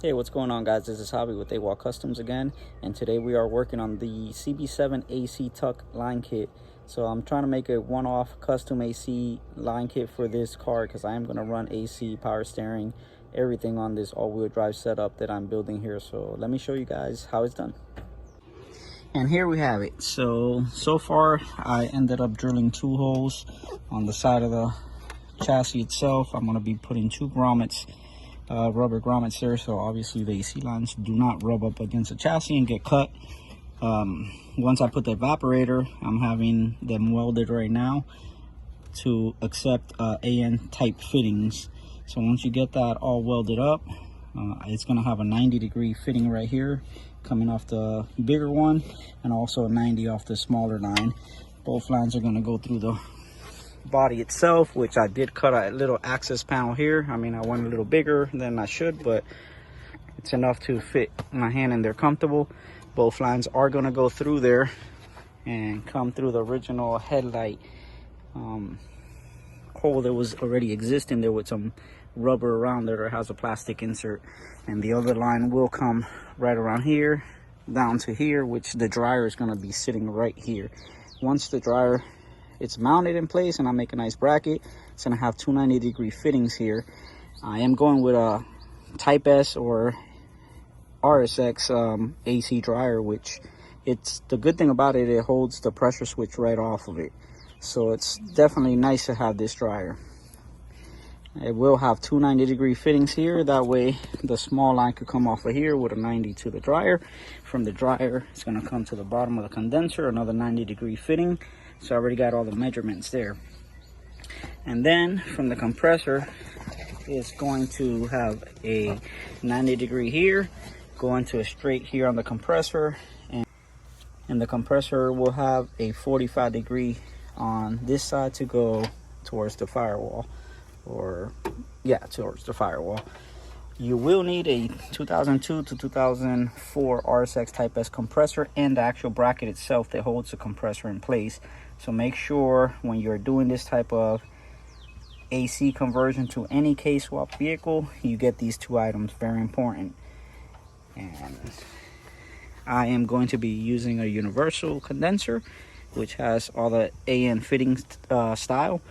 Hey, what's going on, guys? This is Hobby with AWOL Customs again, and today we are working on the CB7 AC tuck line kit. So I'm trying to make a one-off custom AC line kit for this car because I am going to run AC, power steering, everything on this all-wheel drive setup that I'm building here. So let me show you guys how it's done. And here we have it. So far I ended up drilling 2 holes on the side of the chassis itself. I'm going to be putting 2 grommets, rubber grommets there, so obviously the AC lines do not rub up against the chassis and get cut. Once I put the evaporator, I'm having them welded right now to accept AN type fittings. So once you get that all welded up, it's going to have a 90-degree fitting right here coming off the bigger one, and also a 90 off the smaller line. Both lines are going to go through the body itself, which I did cut a little access panel here. I mean, I went a little bigger than I should, but it's enough to fit my hand in there comfortable. Both lines are going to go through there and come through the original headlight hole that was already existing there with some rubber around there that has a plastic insert, and the other line will come right around here down to here, which the dryer is going to be sitting right here. Once the dryer it's mounted in place and I make a nice bracket, it's gonna have 2 90-degree fittings here. I am going with a Type S or RSX AC dryer, which it's the good thing about it, it holds the pressure switch right off of it. So it's definitely nice to have this dryer. It will have 2 90-degree fittings here. That way the small line could come off of here with a 90 to the dryer. From the dryer, it's gonna come to the bottom of the condenser, another 90-degree fitting. So I already got all the measurements there. And then from the compressor, it's going to have a 90-degree here, going to a straight here on the compressor, and the compressor will have a 45-degree on this side to go towards the firewall, or yeah, towards the firewall. You will need a 2002 to 2004 RSX Type S compressor and the actual bracket itself that holds the compressor in place. So make sure when you're doing this type of AC conversion to any K-swap vehicle, you get these 2 items, very important. And I am going to be using a universal condenser, which has all the AN fittings style.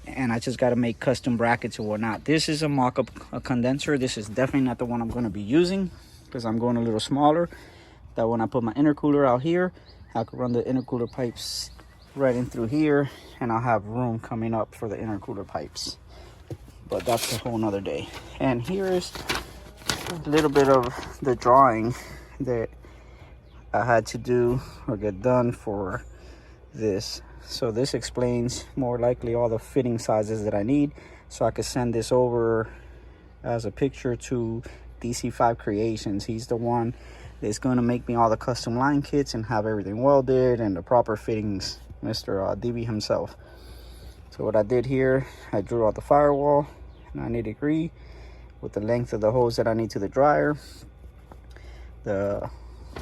And I just got to make custom brackets or whatnot. This is a mock-up condenser. This is definitely not the one I'm going to be using because I'm going a little smaller. That when I put my intercooler out here, I could run the intercooler pipes right in through here, and I'll have room coming up for the intercooler pipes. But that's a whole nother day. And here's a little bit of the drawing that I had to do or get done for this. So this explains more likely all the fitting sizes that I need, so I could send this over as a picture to DC5 Creations. He's the one that's going to make me all the custom line kits and have everything welded and the proper fittings, Mr. DB himself. So what I did here, I drew out the firewall 90-degree with the length of the hose that I need to the dryer. The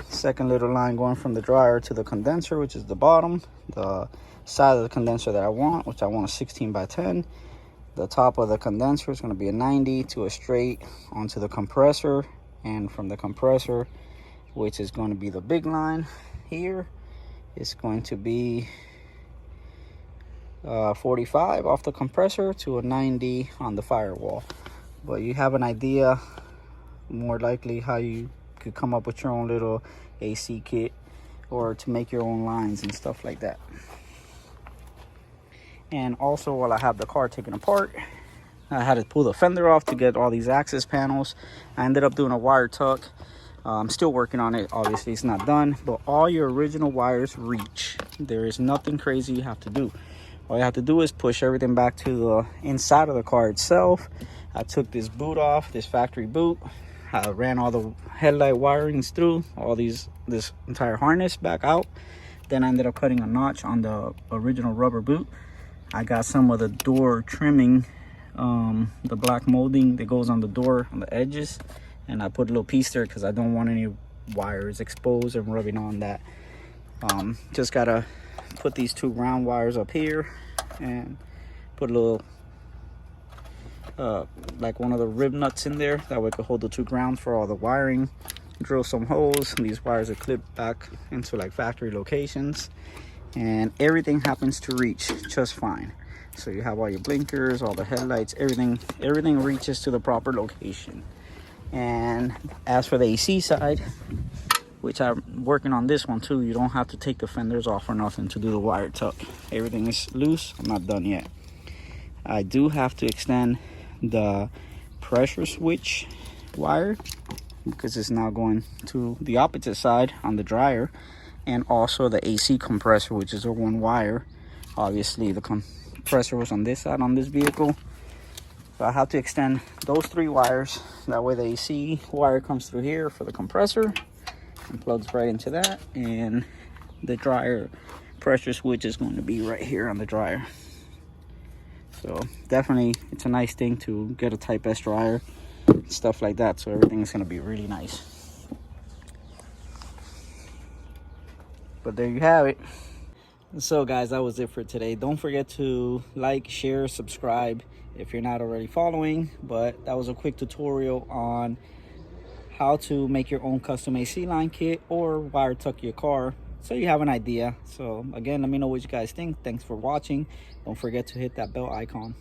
second little line going from the dryer to the condenser, which is the bottom, the side of the condenser that I want, which I want a 16 by 10. The top of the condenser is going to be a 90 to a straight onto the compressor, and from the compressor, which is going to be the big line here, it's going to be 45 off the compressor to a 90 on the firewall. But you have an idea more likely how you could come up with your own little AC kit or to make your own lines and stuff like that. And also, while I have the car taken apart, I had to pull the fender off to get all these access panels. I ended up doing a wire tuck. I'm still working on it. Obviously, it's not done, but all your original wires reach. There is nothing crazy you have to do. All you have to do is push everything back to the inside of the car itself. I took this boot off, this factory boot. I ran all the headlight wirings through, this entire harness back out. Then I ended up cutting a notch on the original rubber boot. I got some of the door trimming, the black molding that goes on the door on the edges, and I put a little piece there because I don't want any wires exposed and rubbing on that. Just gotta put these 2 round wires up here and put a little like one of the rib nuts in there. That way it could hold the 2 grounds for all the wiring. Drill some holes, and these wires are clipped back into like factory locations, and everything happens to reach just fine. So you have all your blinkers, all the headlights, everything reaches to the proper location. And as for the AC side, which I'm working on this one too, you don't have to take the fenders off or nothing to do the wire tuck. Everything is loose. I'm not done yet. I do have to extend the pressure switch wire because it's now going to the opposite side on the dryer, and also the AC compressor, which is a 1 wire. Obviously the compressor was on this side on this vehicle, so I have to extend those 3 wires. That way the AC wire comes through here for the compressor and plugs right into that, and the dryer pressure switch is going to be right here on the dryer. So definitely it's a nice thing to get a Type S dryer, stuff like that, so everything is going to be really nice. But there you have it. So guys, that was it for today. Don't forget to like, share, subscribe if you're not already following. But that was a quick tutorial on how to make your own custom AC line kit or wire tuck your car, so you have an idea. So again, let me know what you guys think. Thanks for watching. Don't forget to hit that bell icon.